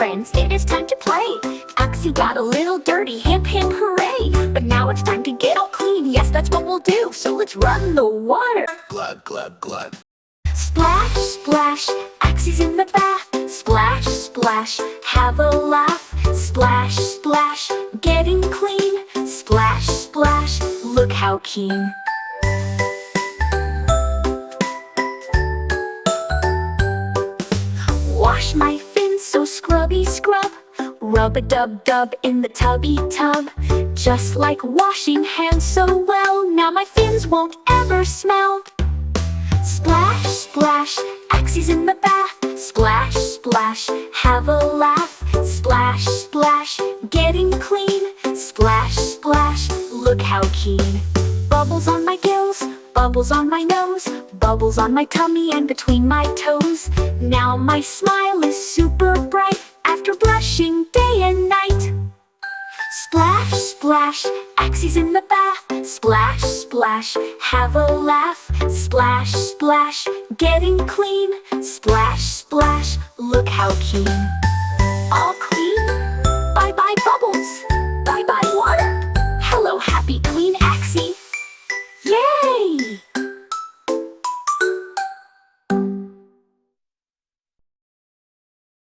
friends, it is time to play. Axie got a little dirty, hip hip hooray. But now it's time to get all clean, yes, that's what we'll do. So let's run the water. Glug, glug, glug. Splash, splash, Axie's in the bath. Splash, splash, have a laugh. Splash, splash, getting clean. Splash, splash, look how keen. Wash my fins so scrubby scrub. Rub-a-dub-dub in the tubby tub. Just like washing hands so well, now my fins won't ever smell. Splash, splash, Axie's in the bath. Splash, splash, have a laugh. Splash, splash, getting clean. Splash, splash, look how keen. Bubbles on my gills, bubbles on my nose, bubbles on my tummy and between my toes. Now my smile is super bright after blushing day and night. Splash, splash, Axie's in the bath. Splash, splash, have a laugh. Splash, splash, getting clean. Splash, splash, look how keen. All clean.